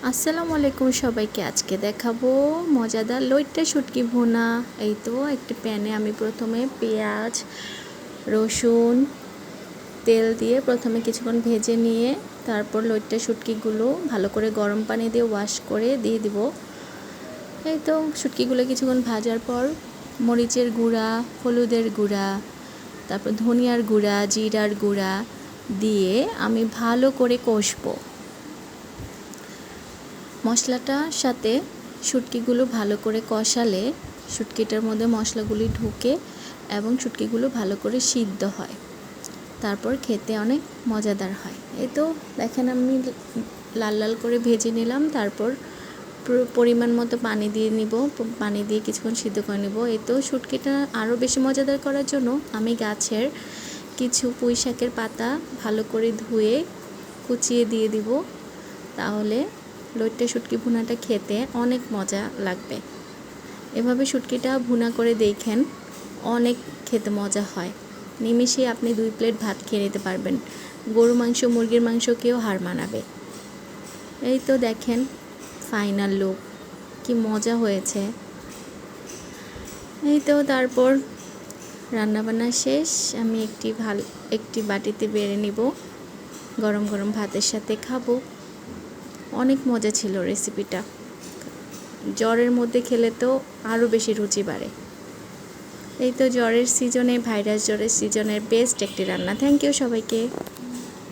আসসালামু আলাইকুম সবাইকে। আজকে দেখাবো মজাদার লইট্টা শুটকি ভুনা। এই তো একটি প্যানে আমি প্রথমে পেঁয়াজ, রসুন, তেল দিয়ে প্রথমে কিছুক্ষণ ভেজে নিয়ে তারপর লইট্টা শুটকিগুলো ভালো করে গরম পানি দিয়ে ওয়াশ করে দিয়ে দিব। এই তো শুটকিগুলো কিছুক্ষণ ভাজার পর মরিচের গুঁড়া, হলুদের গুঁড়া, তারপর ধনিয়ার গুঁড়া, জিরার গুঁড়া দিয়ে আমি ভালো করে কষবো। মশলাটার সাথে শুটকিগুলো ভালো করে কষালে শুটকিটার মধ্যে মশলাগুলি ঢুকে এবং শুটকিগুলো ভালো করে সিদ্ধ হয়, তারপর খেতে অনেক মজাদার হয়। এই তো দেখেন আমি লাল লাল করে ভেজে নিলাম, তারপর পরিমাণ মতো পানি দিয়ে নিব, পানি দিয়ে কিছুক্ষণ সিদ্ধ করে নেব। এই তো শুটকিটা আরও বেশি মজাদার করার জন্য আমি গাছের কিছু পুঁই শাকের পাতা ভালো করে ধুয়ে কুচিয়ে দিয়ে দিব, তাহলে লইট্টা শুটকি ভুনাটা খেতে অনেক মজা লাগবে। এভাবে শুটকিটা ভুনা করে দেখেন, অনেক খেতে মজা হয়। নিমেষে আপনি 2 প্লেট ভাত খেয়ে নিতে পারবেন, গরু মাংস মুরগির মাংসকেও হার মানাবে। এই তো দেখেন ফাইনাল লুক, কি মজা হয়েছে। এই তো তারপর রান্নাবান্না শেষ, আমি একটি বাটিতে বেড়ে নিব, গরম গরম ভাতের সাথে খাবো। অনেক মজা ছিল রেসিপিটা, জ্বরের মধ্যে খেলে তো আরও বেশি রুচি বাড়ে। এই তো জ্বরের সিজনে, ভাইরাস জ্বরের সিজনের বেস্ট একটি রান্না। থ্যাংক ইউ সবাইকে।